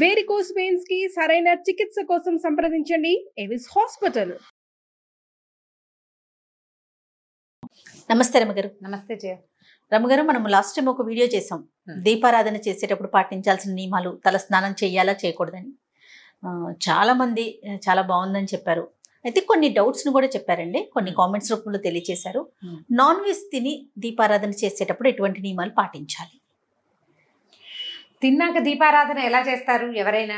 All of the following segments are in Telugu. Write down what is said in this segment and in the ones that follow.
వేరికోస్ వెయిన్స్ కి సరైన చికిత్స కోసం సంప్రదించండి ఎవిస్ హాస్పిటల్. నమస్తే రమగారు. నమస్తే జయ. రమగారు, మనం లాస్ట్ టైం ఒక వీడియో చేసాం దీపారాధన చేసేటప్పుడు పాటించాల్సిన నియమాలు, తల స్నానం చేయాలా చేయకూడదని. చాలా మంది చాలా బాగుందని చెప్పారు. అయితే కొన్ని డౌట్స్ ను కూడా చెప్పారండి, కొన్ని కామెంట్స్ రూపంలో తెలియజేశారు. నాన్ వెజ్ తిని దీపారాధన చేసేటప్పుడు ఎటువంటి నియమాలు పాటించాలి? తిన్నాక దీపారాధన ఎలా చేస్తారు? ఎవరైనా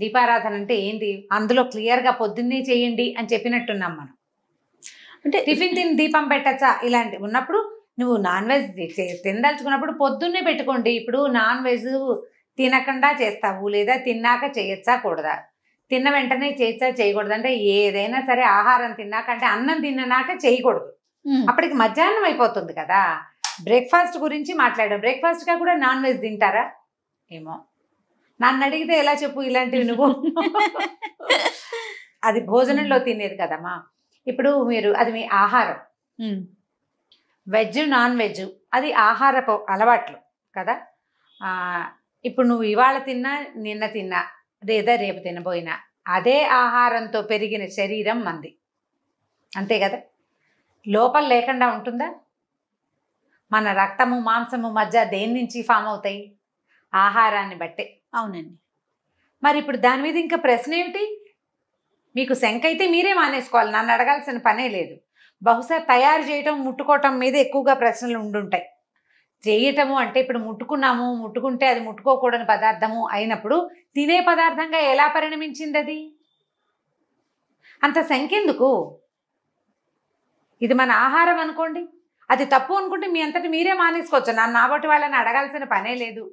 దీపారాధన అంటే ఏంటి, అందులో క్లియర్గా పొద్దున్నే చేయండి అని చెప్పినట్టున్నాం మనం. అంటే టిఫిన్ తిని దీపం పెట్టచ్చా ఇలాంటి ఉన్నప్పుడు నువ్వు నాన్ వెజ్ తినదలుచుకున్నప్పుడు పొద్దున్నే పెట్టుకోండి. ఇప్పుడు నాన్ వెజ్ తినకుండా చేస్తావు లేదా తిన్నాక చేయొచ్చా కూడదా, తిన్న వెంటనే చేయొచ్చా చేయకూడదు, అంటే ఏదైనా సరే ఆహారం తిన్నాక అంటే అన్నం తిన్నాక చేయకూడదు. అప్పటికి మధ్యాహ్నం అయిపోతుంది కదా. బ్రేక్ఫాస్ట్ గురించి మాట్లాడాం. బ్రేక్ఫాస్ట్గా కూడా నాన్ వెజ్ తింటారా ఏమో, నన్ను అడిగితే ఎలా చెప్పు ఇలాంటివి నువ్వు. అది భోజనంలో తినేది కదమ్మా. ఇప్పుడు మీరు అది మీ ఆహారం, వెజ్ నాన్ వెజ్ అది ఆహారపు అలవాట్లు కదా. ఇప్పుడు నువ్వు ఇవాళ తిన్నా నిన్న తిన్నా లేదా రేపు తినబోయినా అదే ఆహారంతో పెరిగిన శరీరం మంది, అంతే కదా. లోపల లేకుండా ఉంటుందా? మన రక్తము మాంసము మధ్య దేని నుంచి ఫామ్ అవుతాయి? ఆహారాన్ని బట్టే. అవునండి. మరి ఇప్పుడు దాని మీద ఇంకా ప్రశ్న ఏమిటి? మీకు శంక అయితే మీరే మానేసుకోవాలి, నన్ను అడగాల్సిన పనే లేదు. బహుశా తయారు చేయటం ముట్టుకోవటం మీద ఎక్కువగా ప్రశ్నలు ఉండుంటాయి. చేయటము అంటే ఇప్పుడు ముట్టుకున్నాము, ముట్టుకుంటే అది ముట్టుకోకూడని పదార్థము అయినప్పుడు తినే పదార్థంగా ఎలా పరిణమించింది అది? అంత శంకెందుకు? ఇది మన ఆహారం అనుకోండి, అది తప్పు అనుకుంటే మీ అంతటి మీరే మానేసుకోవచ్చు, నన్ను నాబట్టి వాళ్ళని అడగాల్సిన పనే లేదు.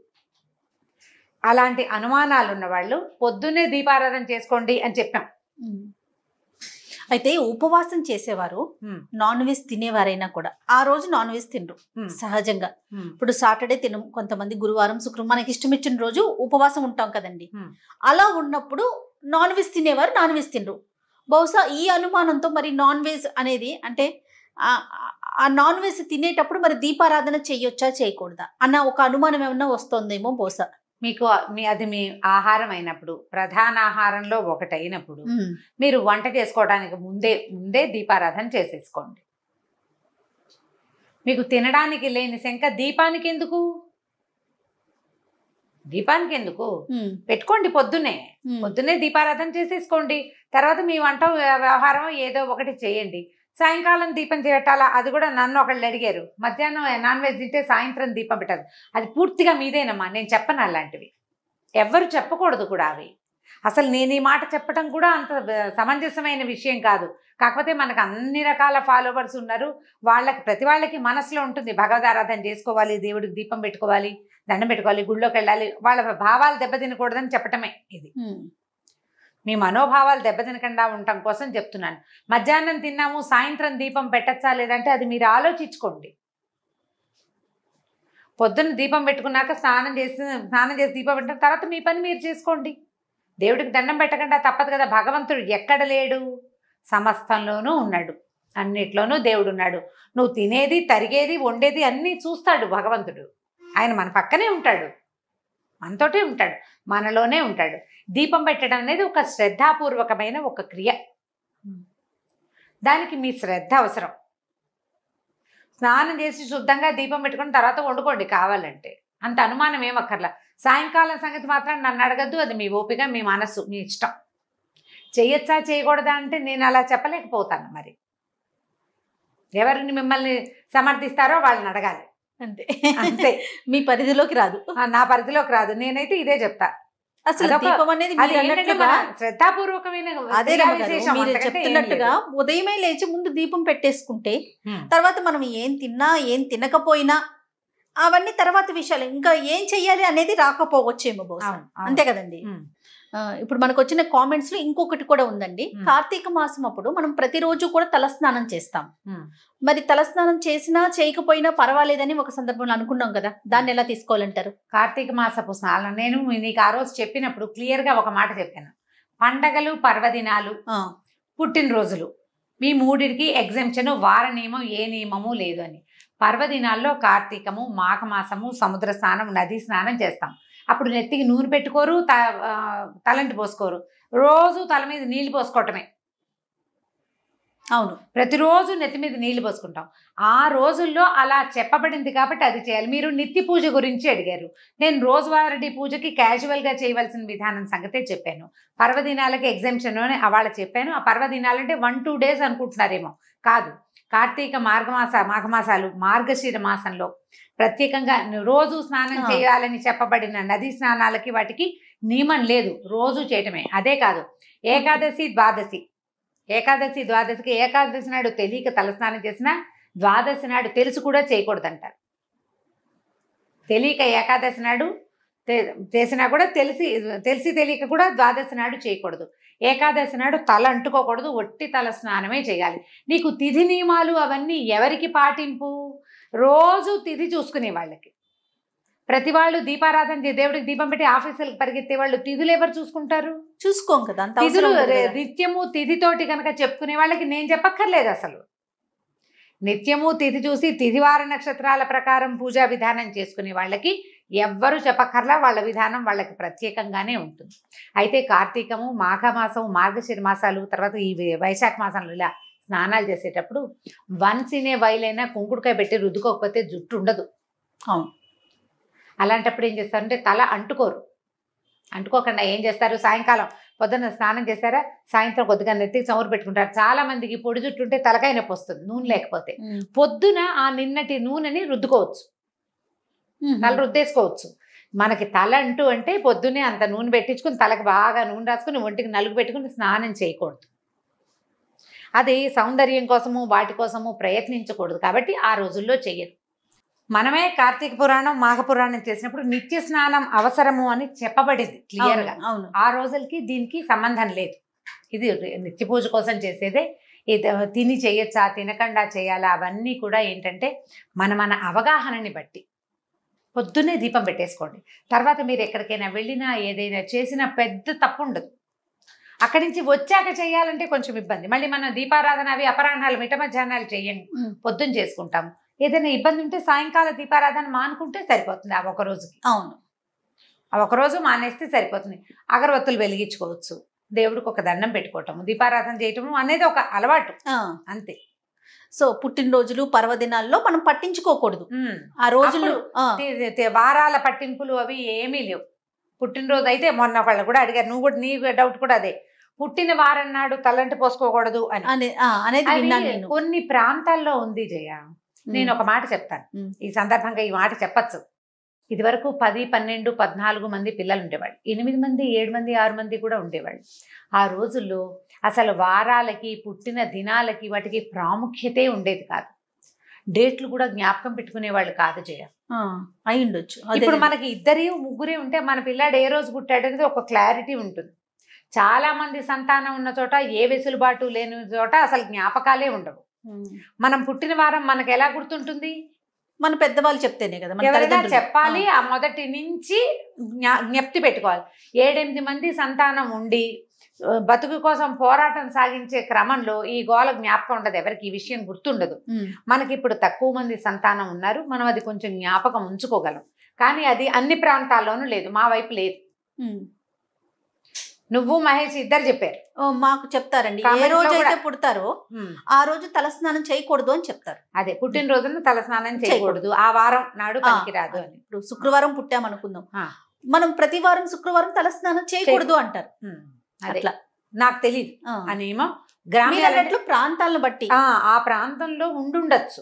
అలాంటి అనుమానాలు ఉన్నవాళ్ళు పొద్దున్నే దీపారాధన చేసుకోండి అని చెప్పాం. అయితే ఉపవాసం చేసేవారు నాన్ వెజ్ తినేవారైనా కూడా ఆ రోజు నాన్ వెజ్ తినరు సహజంగా. ఇప్పుడు సాటర్డే తినం, కొంతమంది గురువారం శుక్రవారం మనకి ఇష్టం ఇచ్చిన రోజు ఉపవాసం ఉంటాం కదండి. అలా ఉన్నప్పుడు నాన్ వెజ్ తినేవారు నాన్ వెజ్ తినరు. బహుశా ఈ అనుమానంతో మరి నాన్ వెజ్ అనేది అంటే ఆ నాన్ వెజ్ తినేటప్పుడు మరి దీపారాధన చేయొచ్చా చేయకూడదా అన్న ఒక అనుమానం ఏమన్నా వస్తుందేమో బహుశా. మీకు అది మీ ఆహారం అయినప్పుడు, ప్రధాన ఆహారంలో ఒకటి అయినప్పుడు మీరు వంట చేసుకోవడానికి ముందే దీపారాధన చేసేసుకోండి. మీకు తినడానికి లేని శంక దీపానికి ఎందుకు? దీపానికి ఎందుకు? పెట్టుకోండి పొద్దున్నే దీపారాధన చేసేసుకోండి. తర్వాత మీ వంట వ్యవహారం ఏదో ఒకటి చేయండి. సాయంకాలం దీపం పెట్టాలా అది కూడా నన్ను ఒకళ్ళు అడిగారు. మధ్యాహ్నం నాన్ వెజ్ తింటే సాయంత్రం దీపం పెట్టదు, అది పూర్తిగా మీదేనమ్మా, నేను చెప్పను అలాంటివి. ఎవ్వరు చెప్పకూడదు కూడా అవి. అసలు నేను ఈ మాట చెప్పడం కూడా అంత సమంజసమైన విషయం కాదు. కాకపోతే మనకు అన్ని రకాల ఫాలోవర్స్ ఉన్నారు. ప్రతి వాళ్ళకి మనసులో ఉంటుంది భగవదారాధన చేసుకోవాలి, దేవుడికి దీపం పెట్టుకోవాలి, దండం పెట్టుకోవాలి, గుళ్ళోకి వెళ్ళాలి. వాళ్ళ భావాలు దెబ్బతినకూడదని చెప్పటమే ఇది. మీ మనోభావాలు దెబ్బతినకుండా ఉండటం కోసం చెప్తున్నాను. మధ్యాహ్నం తిన్నాము సాయంత్రం దీపం పెట్టచ్చా లేదంటే అది మీరు ఆలోచించుకోండి. పొద్దున్న దీపం పెట్టుకున్నాక స్నానం చేసి దీపం పెట్టిన తర్వాత మీ పని మీరు చేసుకోండి. దేవుడికి దండం పెట్టకుండా తప్పదు కదా. భగవంతుడు ఎక్కడ లేడు? సమస్తంలోనూ ఉన్నాడు, అన్నిట్లోనూ దేవుడు ఉన్నాడు. నువ్వు తినేది తరిగేది వండేది అన్నీ చూస్తాడు భగవంతుడు. ఆయన మన పక్కనే ఉంటాడు, మనతోటే ఉంటాడు, మనలోనే ఉంటాడు. దీపం పెట్టడం అనేది ఒక శ్రద్ధాపూర్వకమైన ఒక క్రియ. దానికి మీ శ్రద్ధ అవసరం. స్నానం చేసి శుద్ధంగా దీపం పెట్టుకుని తర్వాత వండుకోండి కావాలంటే, అంత అనుమానం ఏమక్కర్లా. సాయంకాలం సంగతి మాత్రం నన్ను అడగద్దు, అది మీ ఓపిక, మీ మనస్సు, మీ ఇష్టం. చేయొచ్చా చేయకూడదా అంటే నేను అలా చెప్పలేకపోతాను. మరి ఎవరిని మిమ్మల్ని సమర్థిస్తారో వాళ్ళని అడగాలి, అంతే అంతే. మీ పరిధిలోకి రాదు, నా పరిధిలోకి రాదు. నేనైతే ఇదే చెప్తా. అసలు దీపం అనేది శ్రద్ధాపూర్వకమైన అదే మీరు చెప్తున్నట్టుగా ఉదయమే లేచి ముందు దీపం పెట్టేసుకుంటే తర్వాత మనం ఏం తిన్నా ఏం తినకపోయినా అవన్నీ తర్వాత విషయాలు, ఇంకా ఏం చెయ్యాలి అనేది రాకపోవచ్చేమో బహుశా. అంతే కదండి. ఇప్పుడు మనకు వచ్చిన కామెంట్స్ లో ఇంకొకటి కూడా ఉందండి. కార్తీక మాసం అప్పుడు మనం ప్రతిరోజు కూడా తలస్నానం చేస్తాం. మరి తలస్నానం చేసినా చేయకపోయినా పర్వాలేదని ఒక సందర్భంలో అనుకున్నాం కదా, దాన్ని ఎలా తీసుకోవాలంటారు? కార్తీక మాసపు స్నానం నేను నీకు ఆ రోజు చెప్పినప్పుడు క్లియర్ గా ఒక మాట చెప్పాను. పండగలు, పర్వదినాలు, పుట్టినరోజులు మీ మూడిటికి ఎగ్జెంప్షన్, వార నియమం ఏ నియమము లేదు అని. పర్వదినాల్లో కార్తీకము, మాఘమాసము, సముద్ర స్నానం, నదీ స్నానం చేస్తాం. అప్పుడు నెత్తికి నూనె పెట్టుకోరు, తలంటి పోసుకోరు, రోజు తల మీద నీళ్లు పోసుకోవటమే. అవును, ప్రతిరోజు నెత్తి మీద నీళ్లు పోసుకుంటాం. ఆ రోజుల్లో అలా చెప్పబడింది కాబట్టి అది చేయాలి. మీరు నిత్య పూజ గురించి అడిగారు. నేను రోజువారీ పూజకి క్యాజువల్గా చేయవలసిన విధానం సంగతే చెప్పాను. పర్వదినాలకి ఎగ్జామ్షన్ అని అవాళ చెప్పాను. ఆ పర్వదినాలంటే 1-2 డేస్ అనుకుంటున్నారేమో, కాదు. కార్తీక మాఘమాసాలు, మార్గశిర మాసంలో ప్రత్యేకంగా రోజు స్నానం చేయాలని చెప్పబడిన నదీ స్నానాలకి వాటికి నియమం లేదు, రోజు చేయటమే. అదే కాదు, ఏకాదశి ద్వాదశికి ఏకాదశి నాడు తెలియక తలస్నానం చేసినా ద్వాదశి నాడు తెలిసి కూడా చేయకూడదంటారు. తెలియక ఏకాదశి నాడు చేసినా కూడా తెలిసి తెలియక కూడా ద్వాదశి నాడు చేయకూడదు. ఏకాదశి నాడు తల అంటుకోకూడదు, ఒట్టి తల స్నానమే చేయాలి. నీకు తిథి నియమాలు అవన్నీ ఎవరికి పాటింపు? రోజు తిథి చూసుకునే వాళ్ళకి. ప్రతి వాళ్ళు దీపారాధన దేవుడికి దీపం పెట్టి ఆఫీసులకు పరిగెత్తే వాళ్ళు తిథులు ఎవరు చూసుకుంటారు? చూసుకోం కదా. తిథులు నిత్యము తిథితోటి కనుక చెప్పుకునే వాళ్ళకి నేను చెప్పక్కర్లేదు. అసలు నిత్యము తిథి చూసి తిథివార నక్షత్రాల ప్రకారం పూజా విధానం చేసుకునే వాళ్ళకి ఎవ్వరు చెప్పక్కర్లా, వాళ్ళ విధానం వాళ్ళకి ప్రత్యేకంగానే ఉంటుంది. అయితే కార్తీకము, మాఘమాసం, మార్గశిర మాసాలు, తర్వాత ఈ వైశాఖ మాసంలో ఇలా స్నానాలు చేసేటప్పుడు వన్స్ ఇన్ ఏ వైల్ అయినా కుంకుడుకాయ పెట్టి రుద్దుకోకపోతే జుట్టు ఉండదు. అవును, అలాంటప్పుడు ఏం చేస్తారంటే తల అంటుకోకుండా ఏం చేస్తారు, సాయంకాలం పొద్దున్న స్నానం చేస్తారా, సాయంత్రం కొద్దిగా నెత్తికి చమురు పెట్టుకుంటారు. చాలా మందికి పొడి జుట్టు ఉంటే తలకాయ నొప్పి వస్తుంది నూనె లేకపోతే. పొద్దున ఆ నిన్నటి నూనెని రుద్దుకోవచ్చు, తల రుద్దేసుకోవచ్చు. మనకి తల అంటే పొద్దున్నే అంత నూనె పెట్టించుకుని తలకు బాగా నూనె రాసుకుని ఒంటికి నలుగు పెట్టుకుని స్నానం చేయకూడదు. అది సౌందర్యం కోసము వాటి కోసము ప్రయత్నించకూడదు. కాబట్టి ఆ రోజుల్లో చెయ్యరు. మనమే కార్తీక పురాణం, మాఘ పురాణం చేసినప్పుడు నిత్య స్నానం అవసరము అని చెప్పబడింది క్లియర్గా. అవును, ఆ రోజులకి దీనికి సంబంధం లేదు. ఇది నిత్య పూజ కోసం చేసేదే. ఇది తిని చేయొచ్చా, తినకుండా చేయాలా, అవన్నీ కూడా ఏంటంటే మన అవగాహనని బట్టి పొద్దున్నే దీపం పెట్టేసుకోండి. తర్వాత మీరు ఎక్కడికైనా వెళ్ళినా ఏదైనా చేసినా పెద్ద తప్పు ఉండదు. అక్కడి నుంచి వచ్చాక చేయాలంటే కొంచెం ఇబ్బంది. మళ్ళీ మనం దీపారాధన అవి అపరాహ్నాలు మిట్ట మధ్యాహ్నాలు చేయండి, పొద్దున్న చేసుకుంటాం. ఏదైనా ఇబ్బంది ఉంటే సాయంకాల దీపారాధన మానుకుంటే సరిపోతుంది. ఆ ఒక రోజుకి. అవును, ఆ ఒకరోజు మానేస్తే సరిపోతుంది. అగరవత్తులు వెలిగించుకోవచ్చు, దేవుడికి ఒక దండం పెట్టుకోవటం, దీపారాధన చేయటం అనేది ఒక అలవాటు అంతే. సో పుట్టినరోజులు, పర్వదినాల్లో మనం పట్టించుకోకూడదు. ఆ రోజులు వారాల పట్టింపులు అవి ఏమీ లేవు. పుట్టినరోజు అయితే మొన్న వాళ్ళు కూడా అడిగారు, నువ్వు కూడా నీ డౌట్ కూడా అదే, పుట్టిన వారం నాడు తలంటి పోసుకోకూడదు అని. కొన్ని ప్రాంతాల్లో ఉంది జయ. నేను ఒక మాట చెప్తాను ఈ సందర్భంగా, ఈ మాట చెప్పచ్చు. ఇది వరకు 10, 12, 14 మంది పిల్లలు ఉండేవాళ్ళు, 8 మంది, 7 మంది, 6 మంది కూడా ఉండేవాళ్ళు. ఆ రోజుల్లో అసలు వారాలకి, పుట్టిన దినాలకి వాటికి ప్రాముఖ్యతే ఉండేది కాదు. డేట్లు కూడా జ్ఞాపకం పెట్టుకునేవాళ్ళు కాదు జయ. అయి ఉండొచ్చు. ఇప్పుడు మనకి 2, 3 ఉంటే మన పిల్లాడు ఏ రోజు పుట్టాడు అనేది ఒక క్లారిటీ ఉంటుంది. చాలా మంది సంతానం ఉన్న చోట, ఏ వెసులుబాటు లేని చోట అసలు జ్ఞాపకాలే ఉండవు. మనం పుట్టిన వారం మనకు ఎలా గుర్తుంటుంది? మన పెద్దవాళ్ళు చెప్తేనే కదా, ఎవరైనా చెప్పాలి. ఆ మొదటి నుంచి జ్ఞప్తి పెట్టుకోవాలి. 7-8 మంది సంతానం ఉండి బతుకు కోసం పోరాటం సాగించే క్రమంలో ఈ గోల జ్ఞాపకం ఉండదు, ఎవరికి ఈ విషయం గుర్తుండదు. మనకి ఇప్పుడు తక్కువ మంది సంతానం ఉన్నారు, మనం అది కొంచెం జ్ఞాపకం ఉంచుకోగలం. కానీ అది అన్ని ప్రాంతాల్లోనూ లేదు, మా వైపు లేదు. నువ్వు మహేష్ ఇద్దరు చెప్పారు, మాకు చెప్తారండి. ఏ రోజు అయితే పుడతారో ఆ రోజు తలస్నానం చేయకూడదు అని చెప్తారు. అదే పుట్టినరోజున తలస్నానం చేయకూడదు, ఆ వారం నాడు పనికిరాదు అని. ఇప్పుడు శుక్రవారం పుట్టామనుకుందాం, మనం ప్రతి వారం శుక్రవారం తలస్నానం చేయకూడదు అంటారు. అట్లా నాకు తెలియదు ఆ నియమం. గ్రామీణ ప్రాంతాలను బట్టి ఆ ప్రాంతంలో ఉండుండొచ్చు,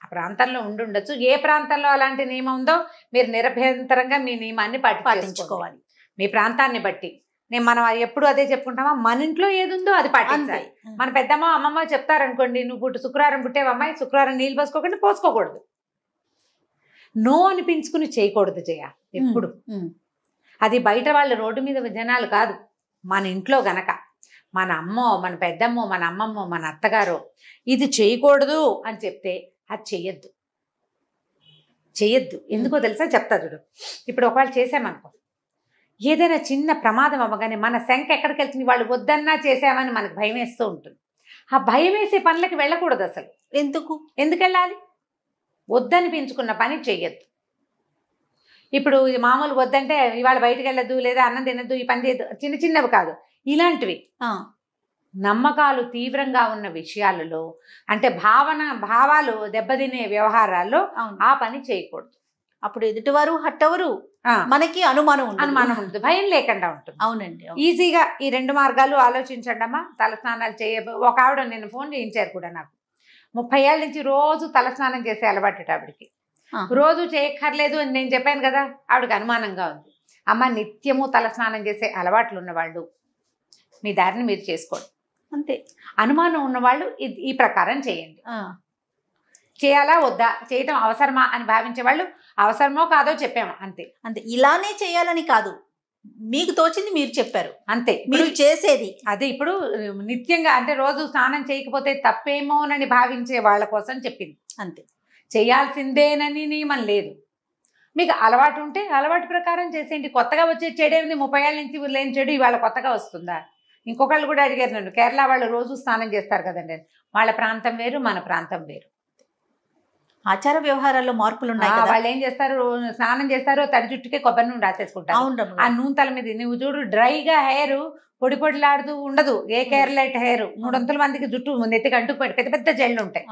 ఆ ప్రాంతంలో ఉండుండొచ్చు. ఏ ప్రాంతంలో అలాంటి నియమం ఉందో మీరు నిరభ్యంతరంగా మీ నియమాన్ని పాటించుకోవాలి, మీ ప్రాంతాన్ని బట్టి. మనం ఎప్పుడు అదే చెప్పుకుంటామా, మన ఇంట్లో ఏది ఉందో అది పాటించాలి. మన పెద్దమ్మ అమ్మమ్మ చెప్తారనుకోండి, నువ్వు శుక్రవారం పుట్టేవమ్మాయి, శుక్రవారం నీళ్ళు పోసుకోకుండా పోసుకోకూడదు, నో అనిపించుకుని చేయకూడదు జయ ఎప్పుడు. అది బయట వాళ్ళ రోడ్డు మీద జనాలు కాదు, మన ఇంట్లో గనక మన అమ్మో, మన పెద్దమ్మో, మన అమ్మమ్మో, మన అత్తగారో ఇది చేయకూడదు అని చెప్తే అది చెయ్యొద్దు. ఎందుకో తెలుసా, చెప్తా చూడు. ఇప్పుడు ఒకవేళ చేసామనుకో, ఏదైనా చిన్న ప్రమాదం అవ్వగానే మన శంఖ ఎక్కడికి వెళ్తుంది, వాళ్ళు వద్దన్నా చేసామని మనకు భయం వేస్తూ ఉంటుంది. ఆ భయం వేసే పనులకి వెళ్ళకూడదు అసలు. ఎందుకు వెళ్ళాలి? వద్దనిపించుకున్న పని చెయ్యొద్దు. ఇప్పుడు మామూలు వద్దంటే ఇవాళ బయటకు వెళ్ళదు లేదా అన్నం తినద్దు ఈ పని చేయద్దు చిన్న చిన్నవి కాదు ఇలాంటివి నమ్మకాలు తీవ్రంగా ఉన్న విషయాలలో అంటే భావాలు దెబ్బతినే వ్యవహారాల్లో ఆ పని చేయకూడదు. అప్పుడు ఎదుటివారు హట్టవరు, మనకి అనుమానం ఉంటుంది, భయం లేకుండా ఉంటుంది. అవునండి. ఈజీగా ఈ 2 మార్గాలు ఆలోచించండి అమ్మా. తలస్నానాలు ఒక ఆవిడ నిన్న ఫోన్ చేయించారు కూడా నాకు. 30 ఏళ్ళ నుంచి రోజు తలస్నానం చేసే అలవాటు ఆవిడకి. రోజు చేయక్కర్లేదు అని నేను చెప్పాను కదా, ఆవిడకి అనుమానంగా ఉంది. అమ్మ నిత్యము తలస్నానం చేసే అలవాట్లు ఉన్నవాళ్ళు మీ దారిని మీరు చేసుకోండి అంతే. అనుమానం ఉన్నవాళ్ళు ఈ ప్రకారం చేయండి. చేయాలా వద్దా, చేయటం అవసరమా అని భావించే వాళ్ళు అవసరమో కాదో చెప్పాము అంతే. అంతే, ఇలానే చేయాలని కాదు, మీకు తోచింది మీరు చెప్పారు అంతే. మీరు చేసేది అదే. ఇప్పుడు నిత్యంగా అంటే రోజు స్నానం చేయకపోతే తప్పేమోనని భావించే వాళ్ళ కోసం చెప్పింది అంతే. చేయాల్సిందేనని నియమం లేదు. మీకు అలవాటు ఉంటే అలవాటు ప్రకారం చేసేయండి. కొత్తగా వచ్చే చెడేమిది, 30 ఏళ్ళ నుంచి లేని చెడు ఇవాళ కొత్తగా వస్తుందా? ఇంకొకళ్ళు కూడా అడిగారు నన్ను, కేరళ వాళ్ళు రోజు స్నానం చేస్తారు కదండి, వాళ్ళ ప్రాంతం వేరు మన ప్రాంతం వేరు, ఆచార వ్యవహారాల్లో మార్పులు ఉన్నాయి. వాళ్ళు ఏం చేస్తారు, స్నానం చేస్తారు, తడి జుట్టుకే కొబ్బరి నూనె రాసేసుకుంటారు. ఆ నూనె తల మీద నువ్వు చూడు డ్రైగా హెయిర్ పొడి పొడిలాడుతూ ఉండదు. ఏ కేరళైట్ హెయిర్ 300 మందికి జుట్టు నెత్తికి అంటుకుపోయి పెద్ద పెద్ద జళ్ళు ఉంటాయి,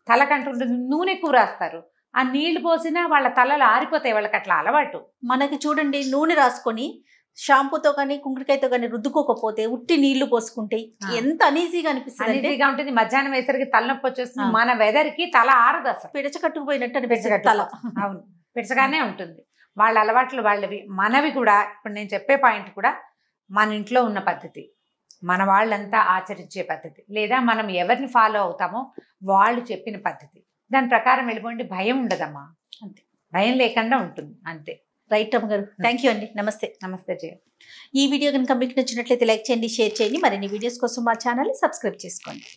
తలకంటూ ఉంటుంది, నూనె ఎక్కువ రాస్తారు. ఆ నీళ్లు పోసినా వాళ్ళ తలలు ఆరిపోతాయి, వాళ్ళకి అట్లా అలవాటు. మనకి చూడండి, నూనె రాసుకొని షాంపూతో కానీ కుంకుడికాయతో కానీ రుద్దుకోకపోతే ఉట్టి నీళ్లు పోసుకుంటే ఎంత అనీజీగా అనిపిస్తుంది. అనీజీగా ఉంటుంది. మధ్యాహ్నం వేసరికి తలనొప్పి వచ్చేస్తుంది. మన వెదర్ కి తల ఆరదు, అసలు పిడచ కట్టుకుపోయినట్టు అనిపిస్తుంది తల. అవును, పిడచగానే ఉంటుంది. వాళ్ళ అలవాట్లు వాళ్ళవి, మనవి కూడా. ఇప్పుడు నేను చెప్పే పాయింట్ కూడా మన ఇంట్లో ఉన్న పద్ధతి, మన వాళ్ళంతా ఆచరించే పద్ధతి, లేదా మనం ఎవరిని ఫాలో అవుతామో వాళ్ళు చెప్పిన పద్ధతి, దాని ప్రకారం వెళ్ళిపోండి. భయం ఉండదమ్మా, అంతే. భయం లేకుండా ఉంటుంది అంతే. రైట్ అమ్మ గారు, థ్యాంక్ యూ అండి. నమస్తే. నమస్తే జయ. ఈ వీడియో కనుక మీకు నచ్చినట్లయితే లైక్ చేయండి, షేర్ చేయండి. మరిన్ని వీడియోస్ కోసం మా ఛానల్ని సబ్స్క్రైబ్ చేసుకోండి.